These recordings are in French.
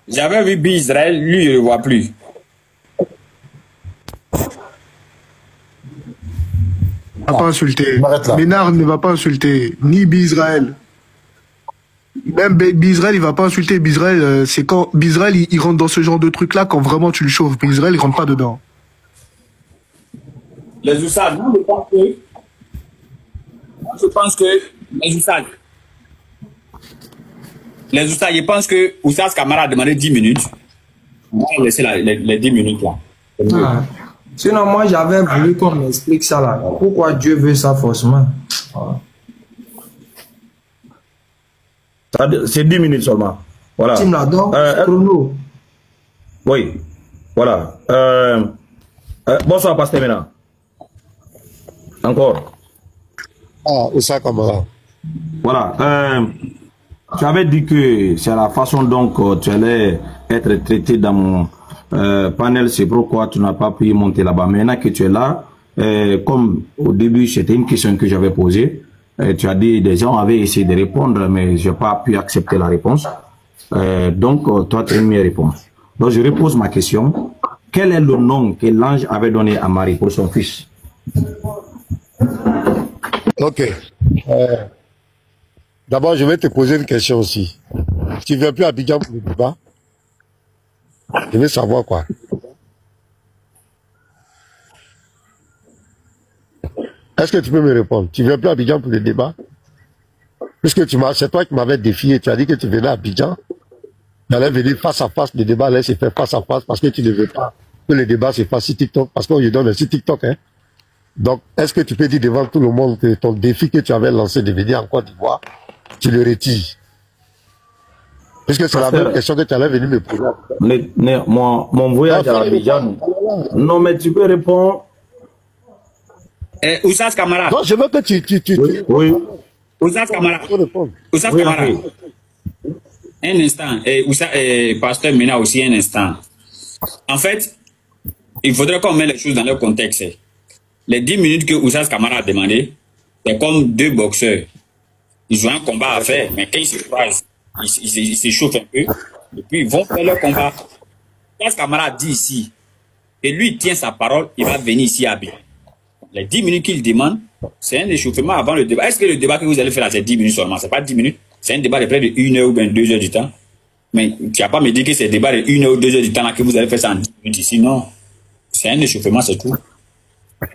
J'avais vu Israël, lui, je ne le vois plus. Va pas insulter. M'arrête là. Ménard ne va pas insulter ni Israël. Même Israël, il va pas insulter. Israël, c'est quand Israël, il rentre dans ce genre de truc là quand vraiment tu le chauffes. Israël, il rentre pas dedans. Les Oussades, moi je pense que les Oussades, je pense que Oussad Kamara a demandé 10 minutes. On va laisser les 10 minutes là. Ah. Sinon, moi, j'avais voulu qu'on m'explique ça là. Pourquoi Dieu veut ça forcément? Voilà. C'est 10 minutes seulement. Voilà. Tim là, donc, chrono. Oui. Voilà. Bonsoir, Pasteur Mena. Encore. Ah, Oussad Kamara. Voilà. Tu avais dit que c'est la façon dont tu allais être traité dans mon panel, c'est pourquoi tu n'as pas pu monter là-bas. Maintenant que tu es là, comme au début c'était une question que j'avais posée, tu as dit des gens avaient essayé de répondre, mais je n'ai pas pu accepter la réponse. Donc toi tu as une meilleure réponse. Donc je repose ma question. Quel est le nom que l'ange avait donné à Marie pour son fils? Ok. D'abord, je vais te poser une question aussi. Tu ne viens plus à Abidjan pour le débat? Je veux savoir quoi. Est-ce que tu peux me répondre? Tu ne viens plus à Abidjan pour le débat? Puisque c'est toi qui m'avais défié. Tu as dit que tu venais à Abidjan. Tu allais venir face à face. Le débat allait se faire face à face parce que tu ne veux pas que le débat se fasse sur TikTok. Parce qu'on lui donne sur TikTok. Hein? Donc, est-ce que tu peux dire devant tout le monde que ton défi que tu avais lancé de venir en Côte d'Ivoire, tu le retires? Puisque c'est la même question que tu allais venir me poser. Mon voyage à Abidjan. Non, mais tu peux répondre. Oussad Kamara. Non, je veux que tu Oui. Oussad Kamara. Oussad Oui, Kamara. oui. Un instant. Pasteur Mena aussi un instant. En fait, il faudrait qu'on mette les choses dans leur contexte. Les 10 minutes que Oussad Kamara a demandé, c'est comme deux boxeurs. Ils ont un combat à faire, mais quand ils se croisent, ils s'échauffent un peu, et puis ils vont faire leur combat. Oussad Kamara dit ici, et lui il tient sa parole, il va venir ici à Abidjan. Les 10 minutes qu'il demande, c'est un échauffement avant le débat. Est-ce que le débat que vous allez faire là, c'est 10 minutes seulement? C'est pas 10 minutes, c'est un débat de près de 1 heure ou bien 2 heures du temps. Mais tu n'as pas me dire que c'est un débat de 1 heure ou 2 heures du temps là, que vous allez faire ça en 10 minutes ici. Non, c'est un échauffement, c'est tout.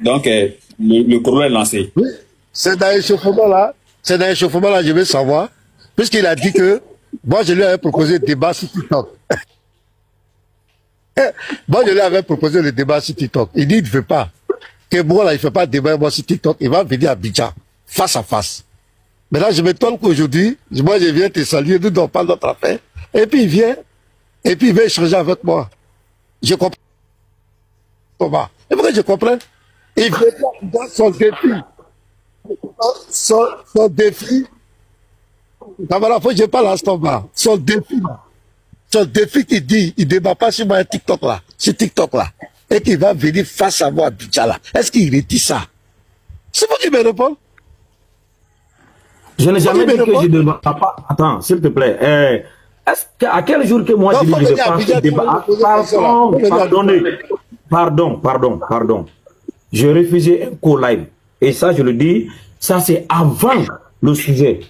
Donc, le chrono est lancé. Oui, c'est dans l'échauffement là. C'est dans l'échauffement là, je veux savoir. Puisqu'il a dit que, moi je lui avais proposé le débat sur TikTok. Moi je lui avais proposé le débat sur TikTok. Il dit il ne veut pas. Que moi là, il ne fait pas de débat moi sur TikTok. Il va venir à Abidjan, face à face. Maintenant, je m'étonne qu'aujourd'hui, moi je viens te saluer, nous on parle de notre affaire. Et puis il vient, et puis il veut échanger avec moi. Je comprends. Et pourquoi je comprends? Il veut dans son défi. Son défi. Voilà, faut que je parle à ce moment. Son défi là. Son défi qui dit, il ne débat pas sur moi TikTok là. Sur TikTok là. Et qu'il va venir face à moi à Abidjan là. Est-ce qu'il retire ça? C'est vous qui me répondez? Je n'ai jamais dit que je ne pas. Attends, s'il te plaît. À quel jour que moi je dis que je ne pas ce débat? Pardon. Je refusais un co-live. Et ça, je le dis, ça c'est avant le sujet.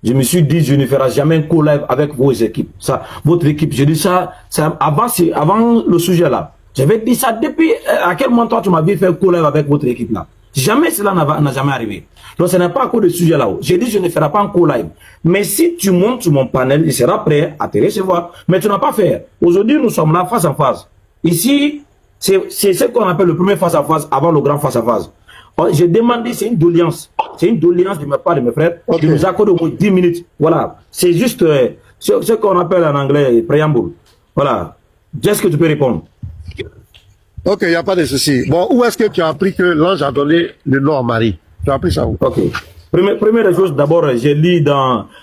Je me suis dit, je ne ferai jamais un co-live avec vos équipes. Ça, votre équipe, je dis ça, avant le sujet là. J'avais dit ça depuis, à quel moment toi tu m'as vu faire un co-live avec votre équipe là? Jamais cela n'a jamais arrivé. Donc ce n'est pas à cause de sujet là-haut. J'ai dit, je ne ferai pas un co-live. Mais si tu montes sur mon panel, il sera prêt à te recevoir. Mais tu n'as pas fait. Aujourd'hui, nous sommes là face à face. Ici, c'est ce qu'on appelle le premier face à face avant le grand face à face. J'ai demandé, c'est une doléance. C'est une doléance de ma part de mes frères. Okay. De nous accorder au moins 10 minutes. Voilà. C'est juste ce qu'on appelle en anglais préambule. Voilà. Est-ce que tu peux répondre? Ok, il n'y a pas de souci. Bon, où est-ce que tu as appris que l'ange a donné le nom à Marie? Tu as appris ça où? Ok. Première chose, d'abord, j'ai lu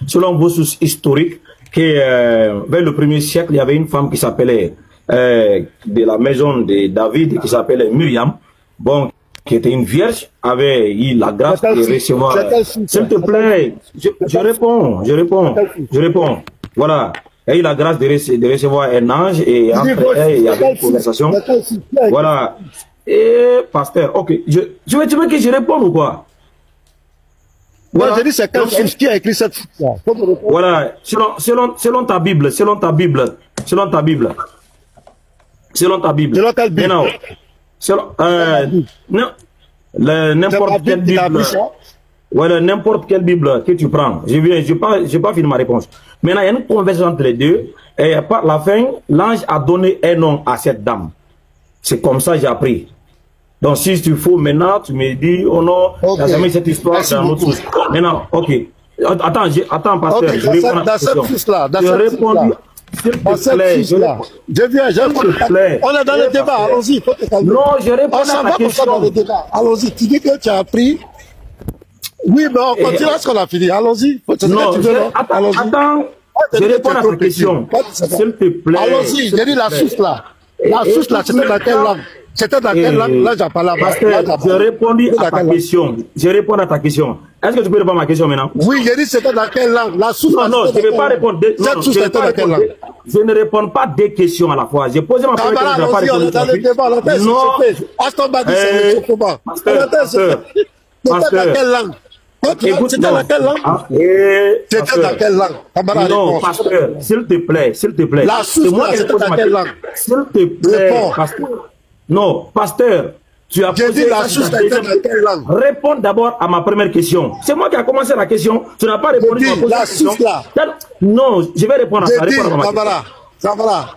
selon vos sources historiques, que vers le 1er siècle, il y avait une femme qui s'appelait, de la maison de David, qui s'appelait Myriam. Bon, qui était une vierge, avait eu la grâce de recevoir. S'il te plaît, je réponds. Voilà. a eu la grâce de recevoir un ange et entre eux, il y avait une conversation. Voilà. Et pasteur, ok. Tu veux que je réponde ou quoi? Voilà. Moi, je dis c'est quel source qui a écrit cette source-là. Voilà. Selon ta Bible, selon ta Bible. Selon ta Bible. Selon ta Bible. Selon quelle Bible? Selon, n'importe quelle Bible. Voilà, n'importe quelle Bible que tu prends. Je pas fini ma réponse. Maintenant, il y a une conversation entre les deux. Et par la fin, l'ange a donné un nom à cette dame. C'est comme ça que j'ai appris. Donc, si tu faut maintenant, tu me dis, oh non, il a jamais cette histoire dans notre source. Maintenant, ok. Attends, pasteur. Okay, je réponds dans cette source-là. Dans cette source-là. Je viens, on est dans le débat, allons-y. Non, je réponds à ta question. Dans le débat. Allons-y, tu dis que tu as appris. Oui, mais on continue à ce qu'on a fini. Allons-y. Non, attends, je réponds à ta question. S'il te plaît. Allons-y, j'ai dit la source là. La source là, c'était dans quelle langue? C'était dans quelle langue? Là, j'en parle. J'ai répondu à ta question. Je réponds à ta question. Est-ce que tu peux répondre à ma question maintenant? Oui, j'ai dit c'était dans quelle langue? La source. Non, je ne vais pas répondre. Cette source était dans quelle langue? Je ne réponds pas deux questions à la fois. J'ai posé ma première question. On est dans le débat. Non. Aston Badi, c'est le chauffement. Pasteur. C'était dans quelle langue? C'était dans quelle langue? C'était dans quelle langue? Non, pasteur, s'il te plaît. La source, c'était dans quelle langue? S'il te plaît, pasteur. Non, pasteur, tu as posé la source dans quelle langue? Réponds d'abord à ma première question. C'est moi qui ai commencé la question. Tu n'as pas répondu à la source là. Non, je vais répondre à ça. Ça va.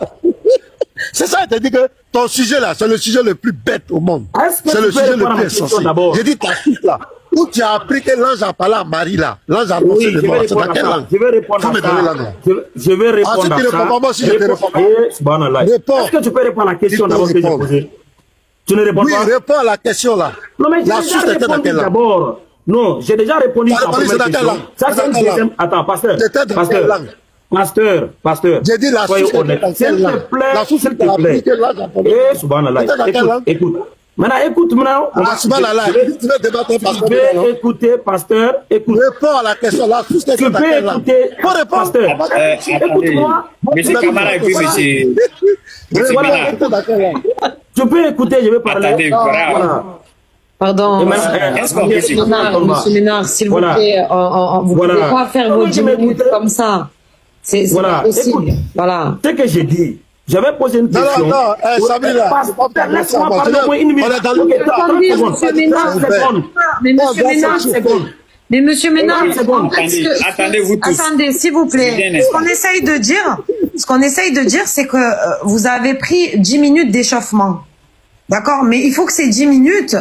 C'est ça, tu as dit que ton sujet là, c'est le sujet le plus bête au monde. C'est le sujet le plus essentiel. J'ai dit ta source là. Où tu as appris que l'ange a parlé à Marie là. L'ange a annoncé le mort. C'est dans quelle langue? Je vais répondre à ça. Je vais répondre à ça. Moi aussi, je te réponds. Est-ce que tu peux répondre à la question d'abord que j'ai posée? Tu ne réponds pas? Oui, réponds à la question là. Non, mais la source était dans quelle langue? D'abord. Non, j'ai déjà répondu à la première question. Ça, c'est une deuxième. Attends, pasteur. Pasteur. J'ai dit la source était dans quelle langue? La source était dans quelle langue? Subhanallah. Écoute. Maintenant, écoute, tu peux écouter, pasteur, écoute. Réponds à la question, la source était dans quelle langue? Tu peux écouter, pasteur. Écoute-moi. Monsieur Kamara et puis monsieur... Tu peux écouter, je vais parler. Attendez, voilà. Pardon, Monsieur Ménard, s'il vous plaît, vous ne pouvez pas faire vos 10 minutes comme ça. C'est pas possible. Voilà. Ce que j'ai dit. J'avais posé une question. Non, Sabrina. Laisse-moi parler au moins une minute. Attendez, Monsieur Ménard, mais Monsieur Ménard, mais Monsieur Ménard, attendez-vous tous. Attendez, s'il vous plaît. Ce qu'on essaye de dire, c'est que vous avez pris 10 minutes d'échauffement. D'accord? Mais il faut que ces 10 minutes,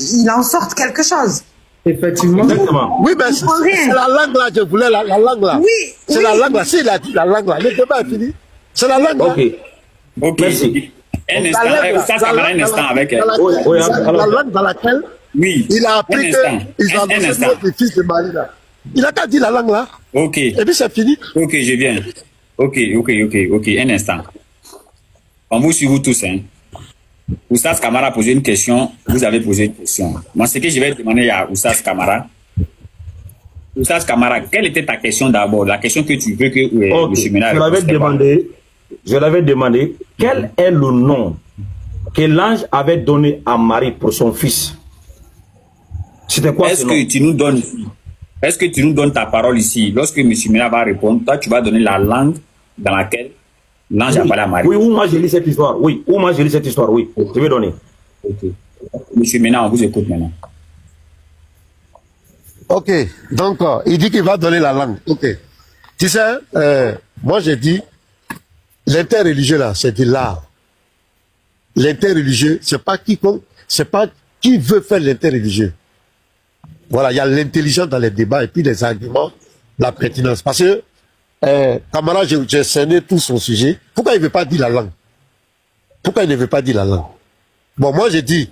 il en sorte quelque chose. Effectivement. Exactement. Oui, mais c'est la langue là, je voulais la langue là. Oui. C'est la langue là. S'il a dit la langue là, le débat est fini. C'est la langue là. Ok. Merci. Un instant avec elle. La langue dans laquelle il a appris qu'ils ont annoncé le fils de Marie là. Il a qu'à dire la langue là. Ok. Et puis c'est fini. Ok, je viens. Ok. Un instant. On vous suit vous tous, hein. Oussas Kamara a posé une question, vous avez posé une question. Moi, ce que je vais demander à Oussas Kamara, quelle était ta question d'abord? La question que tu veux que M. Ménard je l'avais demandé, quel est le nom que l'ange avait donné à Marie pour son fils? C'était quoi ce nom? Est-ce que tu nous donnes ta parole ici? Lorsque M. Ménard va répondre, toi, tu vas donner la langue dans laquelle l'ange a parlé à Marie. Oui, où moi j'ai lu cette histoire. Oui, je vais donner. Ok. M. Ménard, on vous écoute maintenant. Ok, donc il dit qu'il va donner la langue. Ok. Tu sais, moi j'ai dit, l'interreligieux là, c'est de l'art. L'interreligieux, c'est pas quiconque, c'est pas qui veut faire l'interreligieux. Voilà, il y a l'intelligence dans les débats et puis les arguments, la pertinence. Parce que, Kamara, j'ai cerné tout son sujet. Pourquoi il ne veut pas dire la langue? Pourquoi il ne veut pas dire la langue? Bon, moi j'ai dit,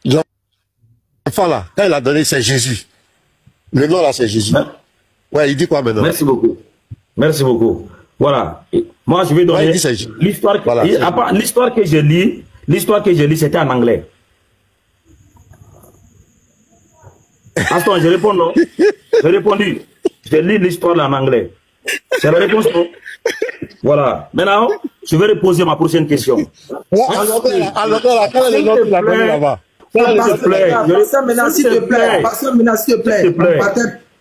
l'enfant là, quand il a donné, c'est Jésus. Le nom là, c'est Jésus. Ouais, il dit quoi maintenant? Merci beaucoup. Voilà. Moi, je vais donner l'histoire. Voilà, l'histoire que j'ai lis, c'était en anglais. Attends, je réponds non. J'ai répondu. J'ai lu l'histoire en anglais. C'est la réponse, non? Voilà. Maintenant, je vais reposer ma prochaine question. Alors, quel est le nom de la famille là-bas? S'il te plaît,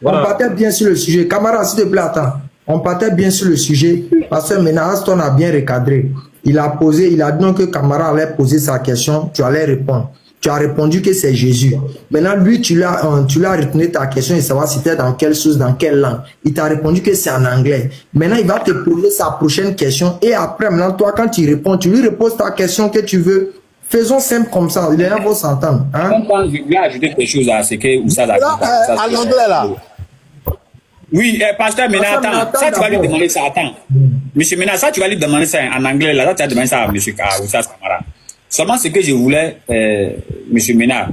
on partait bien sur le sujet. Camarade, s'il te plaît, attends. On partait bien sur le sujet parce que maintenant, Aston a bien recadré. Il a dit non que Camara allait poser sa question, tu allais répondre. Tu as répondu que c'est Jésus. Maintenant, lui, tu l'as retenu ta question et savoir si c'était dans quelle source, dans quelle langue. Il t'a répondu que c'est en anglais. Maintenant, il va te poser sa prochaine question et après, maintenant, toi, quand tu réponds, tu lui reposes ta question que tu veux. Faisons simple comme ça. Les gens vont s'entendre. Hein? Je vais ajouter quelque chose à ce que Oussad a dit. À l'anglais, là. Oui, pasteur, maintenant, attends. Ça, tu vas lui demander ça. Attends. Monsieur Ménard, ça, tu vas lui demander ça en anglais. Là, tu vas demander ça à monsieur Oussad Kamara. Seulement ce que je voulais, monsieur Ménard,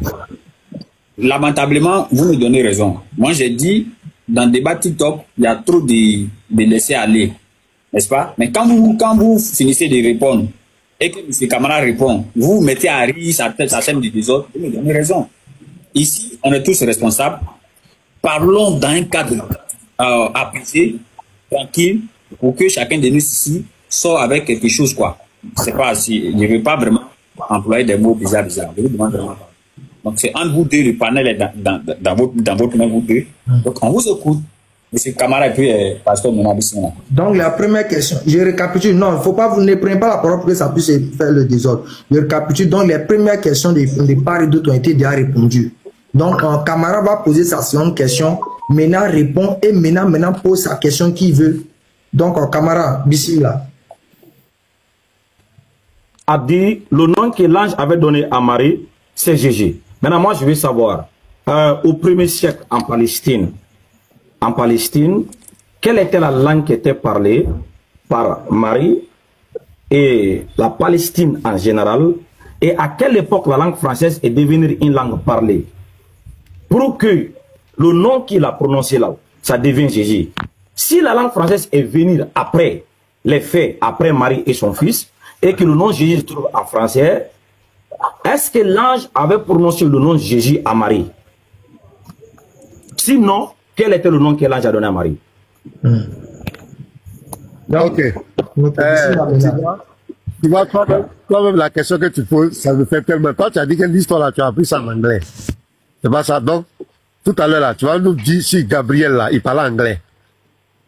lamentablement, vous me donnez raison. Moi, j'ai dit, dans le débat TikTok, il y a trop de laisser aller. N'est-ce pas? Mais quand vous finissez de répondre, et que M. Kamara répond, vous mettez à rire sa chaîne de désordre, vous me donnez raison. Ici, on est tous responsables. Parlons dans un cadre apaisé, tranquille, pour que chacun de nous ici sorte avec quelque chose, quoi. C'est pas si, je ne veux pas vraiment employer des mots bizarres. Je vous demande vraiment. Donc, c'est entre vous deux, le panel est dans votre main, vous deux. Donc, on vous écoute. Monsieur Kamara et puis pasteur Ménabissina. Donc la première question, je récapitule. Non, il ne faut pas, vous ne prenez pas la parole pour que ça puisse faire le désordre. Je récapitule. Donc les premières questions de part et d'autre ont été déjà répondues. Donc Kamara va poser sa seconde question. Ména répond et Ména pose sa question qu'il veut. Donc Kamara, bismillah. A dit le nom que l'ange avait donné à Marie, c'est Jésus. Maintenant, moi, je veux savoir, au 1er siècle en Palestine, quelle était la langue qui était parlée par Marie et la Palestine en général, et à quelle époque la langue française est devenue une langue parlée, pour que le nom qu'il a prononcé là, ça devienne Jésus. Si la langue française est venue après les faits, après Marie et son fils, et que le nom Jésus se trouve en français, est-ce que l'ange avait prononcé le nom Jésus à Marie? Sinon, quel était le nom que l'ange a donné à Marie? Ok. Tu vois, toi-même, la question que tu poses, ça me fait tellement. Toi, tu as dit que l'histoire là, tu as appris ça en anglais. C'est pas ça. Donc, tout à l'heure là, tu vas nous dire si Gabriel là, il parle anglais.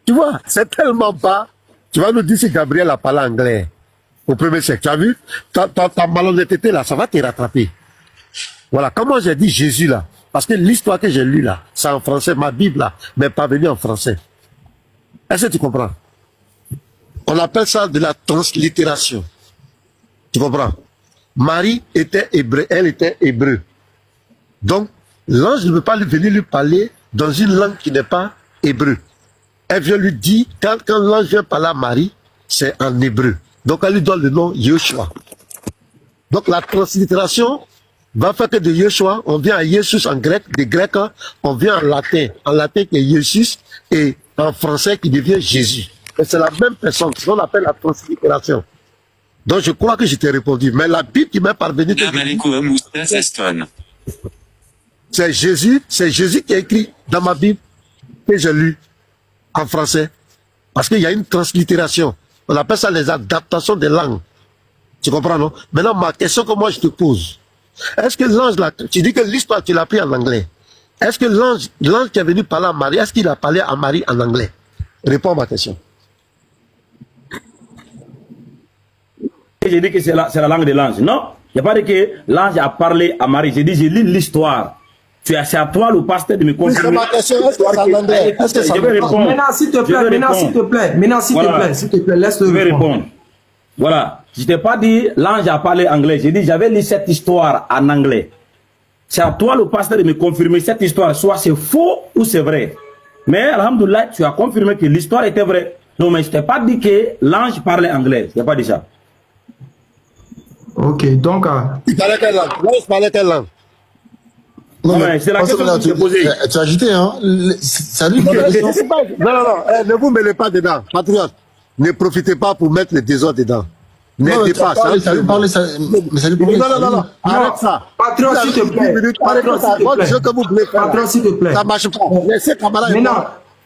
Tu vois, c'est tellement bas. Tu vas nous dire si Gabriel a parlé anglais au 1er siècle. Tu as vu? Ta malhonnêteté là, ça va te rattraper. Voilà. Comment j'ai dit Jésus là? Parce que l'histoire que j'ai lue là, c'est en français, ma Bible là, mais pas venue en français. Est-ce que tu comprends? On appelle ça de la translittération. Tu comprends? Marie était hébreu, elle était hébreu. Donc, l'ange ne peut pas venir lui parler dans une langue qui n'est pas hébreu. Elle vient lui dire, quand l'ange vient parler à Marie, c'est en hébreu. Donc, elle lui donne le nom Yeshua. Donc, la translittération va faire que de Yeshua, on vient à Jesus en grec, des grecs, on vient en latin qui est Jesus, et en français qui devient Jésus. Et c'est la même personne, ce qu'on appelle la translittération. Donc je crois que je t'ai répondu. Mais la Bible qui m'est parvenue, c'est Jésus qui a écrit dans ma Bible, que j'ai lu en français. Parce qu'il y a une translittération. On appelle ça les adaptations des langues. Tu comprends, non? Maintenant, ma question que moi je te pose, est-ce que l'ange, là, tu dis que l'histoire, tu l'as pris en anglais. Est-ce que l'ange qui est venu parler à Marie, est-ce qu'il a parlé à Marie en anglais? Réponds à ma question. J'ai dit que c'est la langue de l'ange. Non, il n'y a pas dit que l'ange a parlé à Marie. J'ai dit, j'ai lu l'histoire. C'est à toi, le pasteur, de me confirmer. Oui, c'est ma question. Est-ce que c'est en anglais? Est-ce que je vais répondre. Maintenant, s'il te plaît, s'il te plaît, laisse-le répondre. Voilà. Je t'ai pas dit l'ange a parlé anglais. J'ai dit j'avais lu cette histoire en anglais. C'est à toi le pasteur de me confirmer cette histoire, soit c'est faux ou c'est vrai. Mais alhamdoulilah, tu as confirmé que l'histoire était vraie. Non, mais je t'ai pas dit que l'ange parlait anglais. Je n'ai pas dit ça. Ok, donc... Il parlait quelle langue? L'ange parlait quelle langue? Non, mais c'est la question que tu t'es posée. Tu as agité, hein? Salut. Non, ne vous mêlez pas dedans. Patriote, ne profitez pas pour mettre le désordre dedans. N'aidez pas. Non, arrête ça. Patron, s'il te plaît. Patron, s'il te plaît. Ça marche pas. Laissez camarade.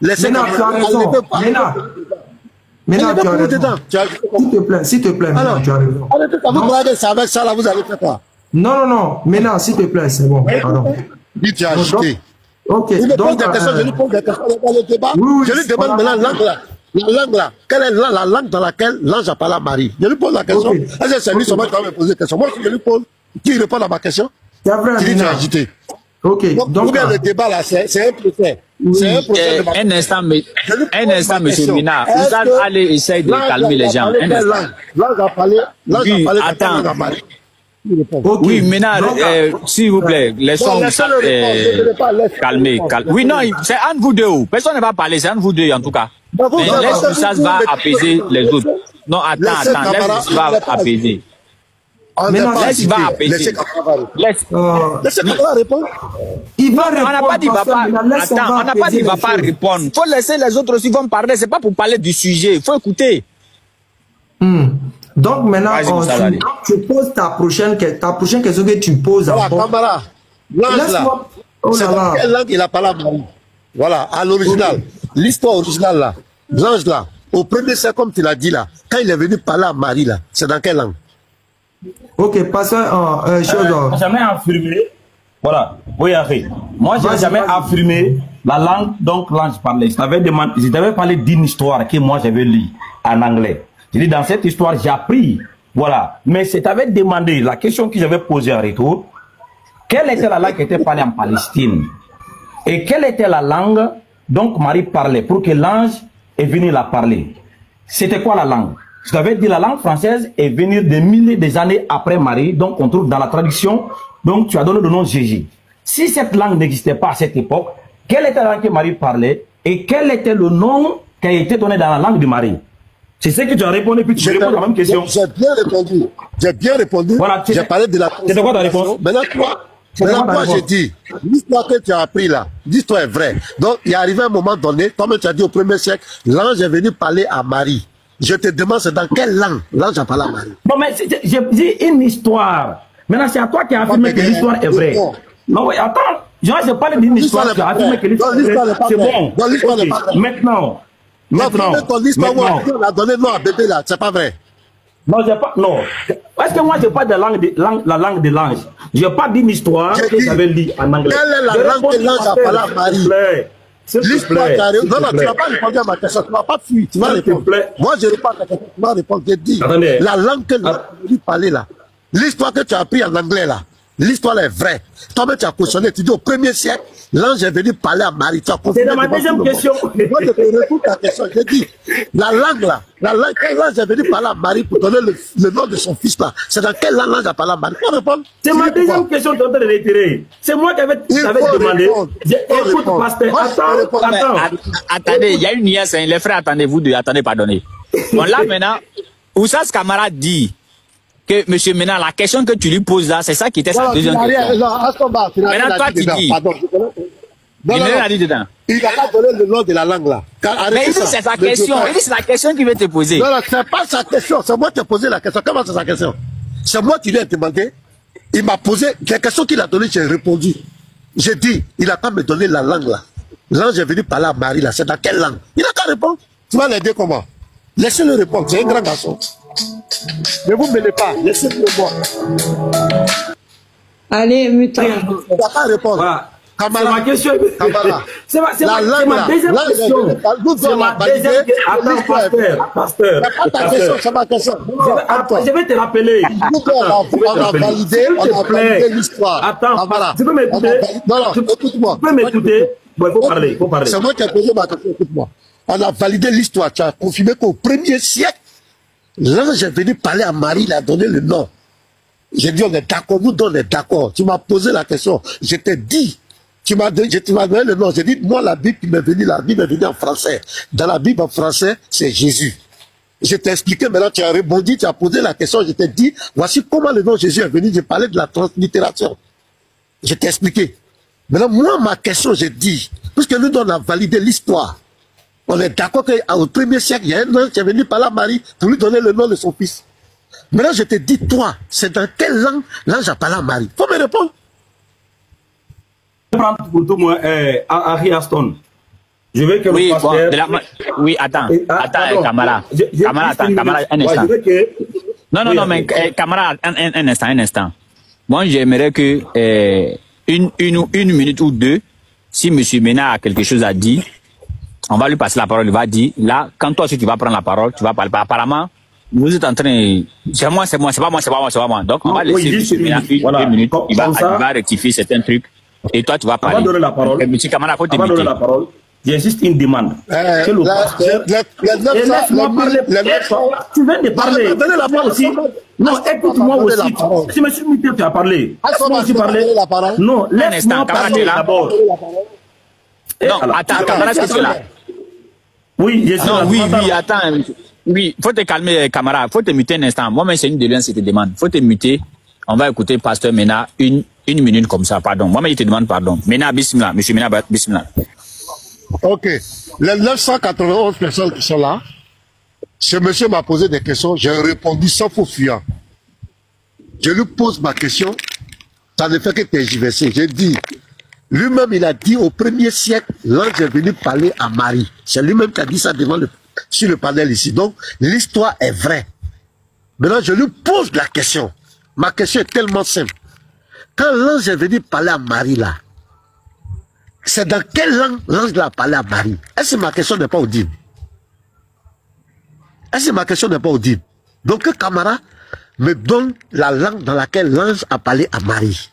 Laissez Maintenant, tu as raison. Maintenant, tu as raison. S'il te plaît, maintenant, tu as raison. Vous regardez ça avec ça, là, vous allez faire quoi? Non. Maintenant, s'il te plaît, c'est bon. Pardon. Lui, tu as ajouté. Ok. Il me pose des questions, je lui pose des questions dans le débat. Je lui demande maintenant la langue là. La langue là. Quelle est la langue dans laquelle l'ange a parlé à Marie? Je lui pose la question. Est-ce que c'est lui seulement qui va me poser des questions? Moi, si je lui pose, qui répond à ma question? C'est vrai, tu dis tu as agité. Ok. Donc, le débat là, c'est un procès. C'est un procès. Un instant, monsieur Mina. Vous allez essayer de calmer les gens. L'ange a parlé. Attends. Oui, maintenant, s'il vous plaît, laissons calmer. Oui, non, c'est entre vous deux. Personne ne va parler, c'est entre vous deux en tout cas. Mais laisse ça va apaiser les autres. Non, attends, laisse ça va apaiser. Laisse va apaiser. Laisse Kamara répondre. Il va répondre. On n'a pas dit papa. Attends, on n'a pas dit papa répondre. Il faut laisser les autres aussi vont parler. C'est pas pour parler du sujet. Il faut écouter. Donc maintenant, tu poses ta prochaine question que tu poses à Kamara. L'ange là, c'est dans quelle langue il a parlé à Marie? Voilà, à l'original. L'histoire originale là. L'ange là, au premier siècle, comme tu l'as dit là, quand il est venu parler à Marie là, c'est dans quelle langue? Ok, passons jamais affirmé. Voilà, oui, moi, je n'ai jamais affirmé la langue dont l'ange parlait. Je t'avais parlé d'une histoire que moi j'avais lue en anglais. Je dis, dans cette histoire, j'ai appris. Voilà. Mais c'est t'avais demandé la question que j'avais posée en retour. Quelle était la langue qui était parlée en Palestine? Et quelle était la langue dont Marie parlait pour que l'ange est venu la parler? C'était quoi la langue? Je t'avais dit la langue française est venue des milliers d'années après Marie. Donc on trouve dans la traduction. Donc tu as donné le nom Jésus. Si cette langue n'existait pas à cette époque, quelle était la langue que Marie parlait? Et quel était le nom qui a été donné dans la langue de Marie? C'est ce que tu as répondu, puis tu réponds à la même question. J'ai bien répondu. J'ai bien répondu. Voilà, j'ai parlé de la... C'est quoi ta réponse? Maintenant, moi, j'ai dit, l'histoire que tu as appris là, l'histoire est vraie. Donc, il est arrivé un moment donné, comme tu as dit au premier siècle, l'ange est venu parler à Marie. Je te demande, c'est dans quelle langue l'ange a parlé à Marie? Bon, mais j'ai dit une histoire. Maintenant, c'est à toi qui as affirmé que l'histoire est vraie. Non, oui, attends. Je parle d'une histoire qui a affirmé que l'histoire est vraie. C'est bon. Maintenant. Ton histoire où on a donné nom à bébé là, c'est pas vrai. Non, j'ai pas. Non. Est-ce que moi j'ai pas de la langue de l'ange? J'ai pas d'une histoire que j'avais lu en anglais. Quelle est la langue que l'ange a parlé à Marie? L'histoire qui non, tu n'as pas répondu à ma question, tu ne vas pas fuir, tu vas répondre. Moi je réponds à ta question, tu vas répondre. J'ai dit, la langue que l'ange a lui parler là, l'histoire que tu as appris en anglais là, l'histoire est vraie. Toi-même tu as cautionné, tu dis au premier siècle, l'ange est venu parler à Marie. C'est dans ma deuxième question. Moi, je te réponds ta question. J'ai dit, la langue là, quand l'ange est venu parler à Marie pour donner le nom de son fils là, c'est dans quelle langue l'ange a parlé à Marie? Faut répondre. C'est ma deuxième question que tu es en train de retirer. C'est moi qui avais demandé. Écoute, pasteur. Attends. Attendez, il y a une nuance. Les frères, attendez-vous deux. Attendez, pardonnez. Bon, là maintenant, Oussas Kamara dit que, monsieur Ménard, la question que tu lui poses là, c'est ça qui était sa deuxième question. Maintenant, toi, tu dis. Il n'a dit dedans. Il n'a pas donné le nom de la langue là. Mais il dit c'est sa question. Il dit c'est la question qu'il veut te poser. Non, c'est pas sa question. C'est moi qui ai posé la question. Comment c'est sa question? C'est moi qui lui ai demandé. Il m'a posé les questions qu'il a données, j'ai répondu. J'ai dit, il n'a pas me donné la langue là. L'ange est venu parler à Marie là. C'est dans quelle langue? Il n'a qu'à répondre. Tu vas l'aider comment? Laissez-le répondre. C'est un grand garçon. Ne vous mêlez pas. Laissez-le répondre. Allez, mutant. Il n'a pas répondre. Voilà. C'est ma question. C'est ma deuxième question. C'est ma deuxième question. Attends, pasteur. C'est ma question. Je vais te rappeler. On a validé l'histoire. Attends, tu peux m'écouter? Non, écoute-moi. Tu peux m'écouter? Bon, il faut parler. C'est moi qui ai posé ma question, écoute-moi. On a validé l'histoire. Tu as confirmé qu'au 1er siècle, l'ange est venu parler à Marie, il a donné le nom. J'ai dit, on est d'accord, nous deux, on est d'accord. Tu m'as posé la question. Je t'ai dit, tu m'as donné le nom. J'ai dit, moi, la Bible qui m'est venue, la Bible est venue en français. Dans la Bible en français, c'est Jésus. Je t'ai expliqué, maintenant tu as rebondi, tu as posé la question, je t'ai dit, voici comment le nom de Jésus est venu. J'ai parlé de la translittération. Je t'ai expliqué. Maintenant, moi, ma question, j'ai dit, puisque nous, on a validé l'histoire, on est d'accord qu'au 1er siècle, il y a un ange qui est venu parler à Marie pour lui donner le nom de son fils. Maintenant, je te dis, toi, c'est dans quelle langue l'ange a parlé à Marie? Faut me répondre. Je vais prendre pour tout moi, Harry Aston. Je veux que oui, le pasteur... Oui, attends, camarade. Camarade, un instant. Non, mais camarade, un instant. Moi, j'aimerais que une minute ou deux, si M. Mena a quelque chose à dire, on va lui passer la parole, il va dire, là, quand toi aussi tu vas prendre la parole, tu vas parler. Apparemment, vous êtes en train, c'est pas moi. Donc, on va laisser M. Mena une minute, il va rectifier certains trucs, et toi, tu vas parler. On va donner la parole. M. Camarade, faut t'éviter. J'ai juste une demande. Que le pasteur... Laisse-moi parler. Tu viens de parler. Donnez la parole aussi. Non, écoute-moi aussi. Si M. Mitterrand, tu as parlé. Laisse-moi aussi parler. Non, laisse-moi parler d'abord. Non, attends, camarade, qu'est-ce que là? Oui, je suis là. Oui, attends. Oui, faut te calmer, camarade. Faut te muter un instant. Moi-même, c'est une déliance qui te demande. Faut te muter. On va écouter Pasteur Mena une minute comme ça, pardon. Moi-même, je te demande pardon. Mena, bismillah. Monsieur Mena, bismillah. Ok. Les 991 personnes qui sont là, ce monsieur m'a posé des questions, j'ai répondu sans faux fuyant. Je lui pose ma question, ça ne fait que tergiverser. J'ai dit, lui-même il a dit au 1er siècle, l'ange est venu parler à Marie. C'est lui-même qui a dit ça sur le panel ici. Donc, l'histoire est vraie. Maintenant, je lui pose la question. Ma question est tellement simple. Quand l'ange est venu parler à Marie là, c'est dans quelle langue l'ange a parlé à Marie? Est-ce que ma question n'est pas audible? Est-ce que ma question n'est pas audible? Donc que Camara me donne la langue dans laquelle l'ange a parlé à Marie.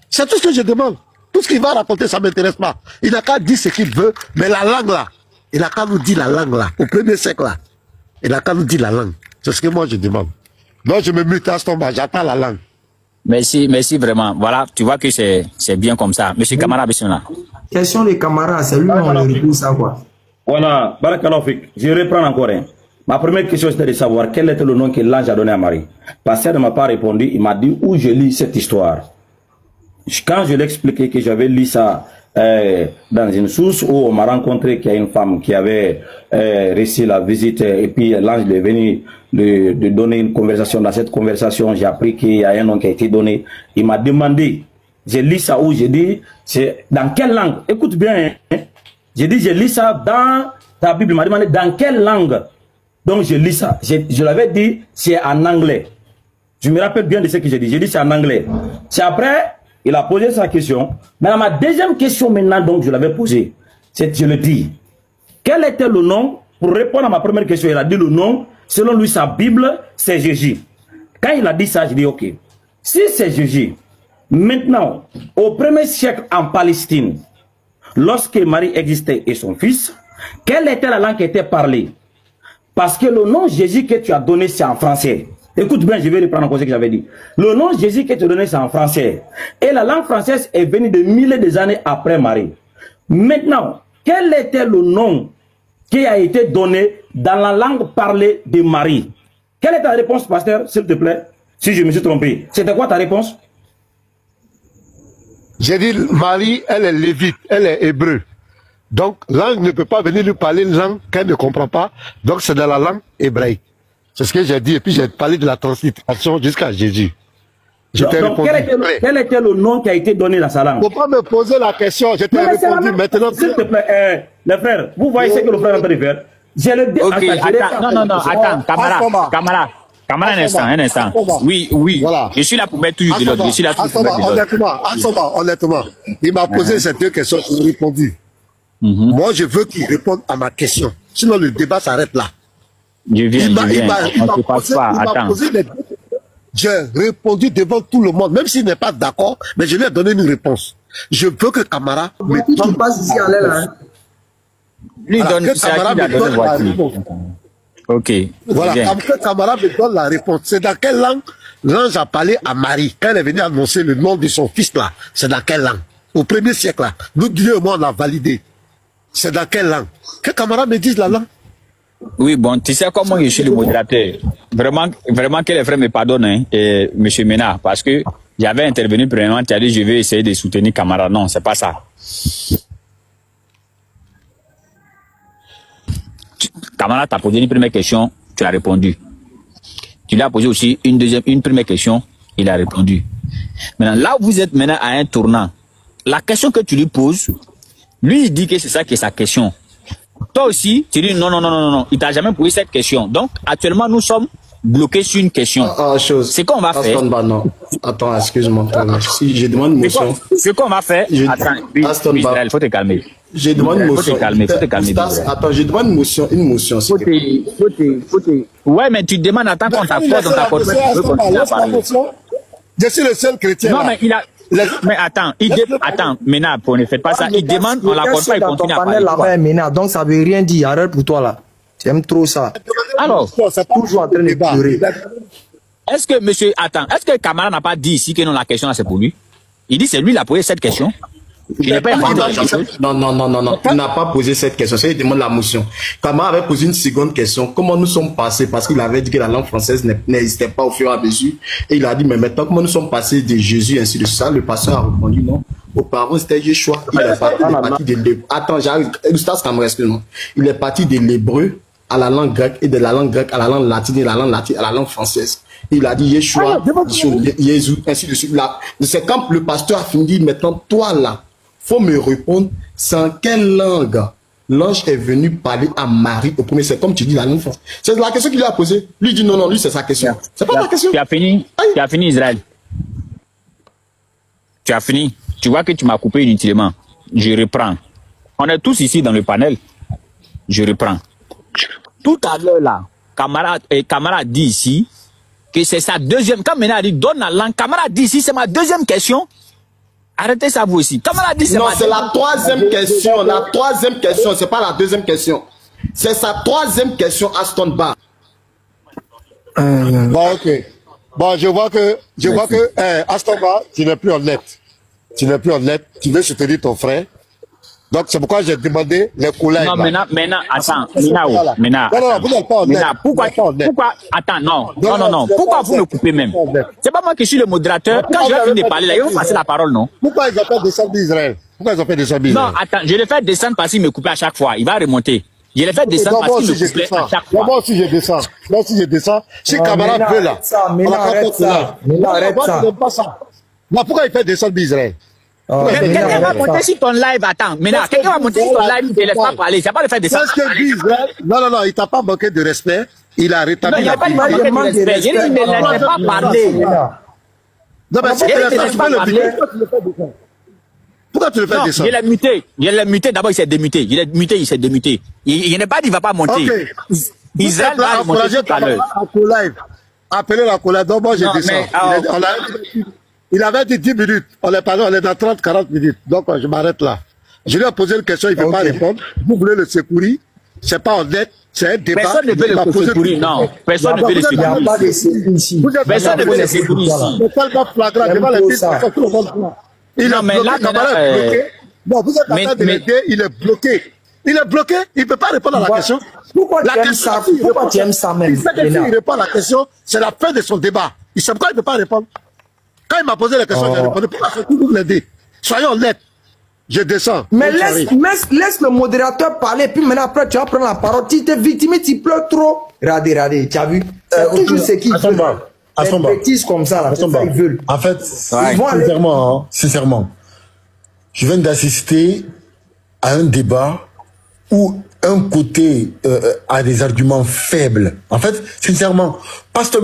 C'est tout ce que je demande. Tout ce qu'il va raconter, ça ne m'intéresse pas. Il n'a qu'à dire ce qu'il veut, mais la langue là, il n'a qu'à nous dire la langue là, au 1er siècle là. Il n'a qu'à nous dire la langue. C'est ce que moi je demande. Donc je me mute à ce moment, j'attends la langue. Merci vraiment. Voilà, tu vois que c'est bien comme ça. Monsieur Camara, bismillah. Question des camarades, c'est lui on le répondu ça quoi. Voilà, Barakalofik, je reprends encore. Ma première question c'était de savoir quel était le nom que l'ange a donné à Marie. Pasteur ne m'a pas répondu, il m'a dit où je lis cette histoire. Quand je lui ai expliqué que j'avais lu ça dans une source où on m'a rencontré qu'il y a une femme qui avait réussi la visite et puis l'ange est venu de donner une conversation. Dans cette conversation, j'ai appris qu'il y a un nom qui a été donné. Il m'a demandé, j'ai lu ça où j'ai dit, c'est dans quelle langue? Écoute bien, hein? J'ai dit, j'ai lu ça dans ta Bible. Il m'a demandé dans quelle langue. Donc je lis ça. Je l'avais dit, c'est en anglais. Je me rappelle bien de ce que j'ai dit. J'ai dit c'est en anglais. C'est après, il a posé sa question. Mais ma deuxième question maintenant, donc je l'avais posée. Je le dis. Quel était le nom? Pour répondre à ma première question, il a dit le nom. Selon lui, sa Bible, c'est Jésus. Quand il a dit ça, je dis ok. Si c'est Jésus, maintenant, au 1er siècle en Palestine, lorsque Marie existait et son fils, quelle était la langue qui était parlée? Parce que le nom Jésus que tu as donné, c'est en français. Écoute bien, je vais reprendre encore ce que j'avais dit. Le nom Jésus que tu as donné, c'est en français. Et la langue française est venue de milliers d'années après Marie. Maintenant, quel était le nom qui a été donné dans la langue parlée de Marie? Quelle est ta réponse, pasteur, s'il te plaît? Si je me suis trompé. C'était quoi ta réponse? J'ai dit, Marie, elle est lévite, elle est hébreu. Donc, l'ange ne peut pas venir lui parler une langue qu'elle ne comprend pas. Donc, c'est dans la langue hébraïque. C'est ce que j'ai dit. Et puis, j'ai parlé de la translittération jusqu'à Jésus. Donc, quel était le nom qui a été donné dans sa langue? Il ne faut pas me poser la question. Je t'ai répondu maintenant. S'il te plaît, les frères, vous voyez ce que le frère est en train de faire? J'ai le... Ok, attends, camarade, un instant. Oui. Voilà. Je suis là pour mettre toujours de l'autre. Je suis là pour mettre de l'autre. Honnêtement, il m'a posé ces deux questions, je lui ai répondu. Moi, je veux qu'il réponde à ma question. Sinon, le débat s'arrête là. Je viens. On ne se passe pas. Attends. J'ai répondu devant tout le monde, même s'il n'est pas d'accord, mais je lui ai donné une réponse. Je veux que Camara me donne... ici en l'air, lui donne la réponse. Ok. Voilà, que Camara me donne la réponse. C'est dans quelle langue l'ange a parlé à Marie quand elle est venue annoncer le nom de son fils là? C'est dans quelle langue? Au 1er siècle là. Nous, Dieu et moi, on a validé. C'est dans quelle langue? Que Camara me dise la langue. Oui, bon, tu sais comment je suis le modérateur. Vraiment que les frères me pardonnent, hein, monsieur Mena, parce que j'avais intervenu premièrement, tu as dit je vais essayer de soutenir Camara. Non, c'est pas ça. Camara t'a posé une première question, tu as répondu. Tu lui as posé aussi une première question, il a répondu. Maintenant, là où vous êtes maintenant à un tournant, la question que tu lui poses, Lui, il dit que c'est ça qui est sa question. Toi aussi, tu dis non. Il t'a jamais posé cette question. Donc, actuellement, nous sommes bloqués sur une question. C'est qu'on va faire. Non. Attends, excuse-moi. Si je demande une motion. Ce qu'on va faire. Attends, Israël, faut te calmer. Je demande une motion. Faut te calmer. Attends, je demande une motion. Ouais, mais tu demandes à tant qu'on t'accorde, on t'accorde. Tu veux continuer à parler. Je suis le seul chrétien. Non, mais il a. Mais attends, Mena, ne faites pas ça. Il demande, on l'accorde pas, il continue à parler. Mena, donc ça veut rien dire. Arrête pour toi là. Tu aimes trop ça. Alors, c'est toujours en train de pleurer. Est-ce que Camara n'a pas dit ici que non, la question là c'est pour lui? Il dit c'est lui qui a posé cette question. Il n'est pas Non. Il n'a pas posé cette question. Il demande la motion. Camara avait posé une seconde question. Comment nous sommes passés? Parce qu'il avait dit que la langue française n'existait pas au fur et à mesure. Et il a dit, mais maintenant, comment nous sommes passés de Jésus ainsi de ça? Le pasteur a répondu non. Auparavant, c'était Yeshua. Il est parti de l'hébreu. Attends, j'arrive. Il est parti de l'hébreu à la langue grecque et de la langue grecque à la langue latine et de la langue latine à la langue française. Il a dit Yeshua, Jésus, ainsi de suite. C'est quand le pasteur a fini, maintenant, toi là, faut me répondre, c'est en quelle langue l'ange est venu parler à Marie au premier. C'est comme tu dis la langue française. C'est la question qu'il lui a posée. Lui dit non, lui c'est sa question. C'est pas ma question. Tu as fini Israël. Tu as fini. Tu vois que tu m'as coupé inutilement. Je reprends. On est tous ici dans le panel. Je reprends. Tout à l'heure là, Camara dit ici que c'est sa deuxième. Quand Mena a dit donne la langue, Camara dit ici c'est ma deuxième question. Arrêtez ça vous aussi. Camara dit c'est non, c'est la troisième question. La troisième question, c'est pas la deuxième question. C'est sa troisième question Aston Bar. Bon, ok. Bon, je vois que Aston Bar, tu n'es plus honnête. Tu n'es plus honnête. Tu veux soutenir ton frère. Donc, c'est pourquoi j'ai demandé les collègues. Non, pourquoi vous me coupez même? C'est pas moi qui suis le modérateur. Quand je vais finir de parler, là, ils vont passer la parole, non? Pourquoi ils ont fait descendre d'Israël? Non, attends, je le fais descendre parce qu'il me coupait à chaque fois. Il va remonter. Je le fais descendre parce qu'il me coupait à chaque fois. Moi aussi, je descends. Si Camara veut là, arrête ça. Pourquoi il fait descendre d'Israël? Quelqu'un va monter sur ton live, attends. Maintenant, quelqu'un va monter sur ton live, il ne laisse pas parler. C'est pas le fait de ça. Non, il t'a pas manqué de respect. Il a rétabli la vie. Il n'a pas manqué de respect. Il ne laisse pas parler. Non, mais si tu ne laisses pas parler, pourquoi tu le fais descendre? Il est muté. D'abord, il s'est démuté. Il n'est pas dit, il ne va pas monter. Israël va remonter tout à l'heure. Appelez la collègue. Donc, moi, je descends. Il avait dit 10 minutes. On est dans 30-40 minutes. Donc, je m'arrête là. Je lui ai posé une question, il ne veut pas répondre. Vous voulez le secourir. C'est pas honnête. C'est un débat. Personne ne veut le secourir, non. Personne ne veut le secourir ici. Personne ne veut le secourir ici. C'est tellement flagrant. Devant les pistes, tout le monde voit. Il est bloqué. Camara est bloqué. Bon, vous êtes en train de l'aider. Il est bloqué. Il ne peut pas répondre à la question. Pourquoi tu aimes ça même? Il sait que s'il répond à la question, c'est la fin de son débat. Il sait pourquoi il ne peut pas répondre. Quand il m'a posé la question, j'ai répondu. Pourquoi c'est tout vous l'aider? Soyons honnêtes. Je descends. Mais laisse le modérateur parler, puis maintenant après tu vas prendre la parole. Tu t'es victime, tu pleures trop. Regardez, tu as vu? C'est toujours ce qu'ils veulent. Des bêtises comme ça, là, c'est ça ils veulent. En fait, sincèrement, je viens d'assister à un débat où un côté a des arguments faibles. En fait, sincèrement, Pasteur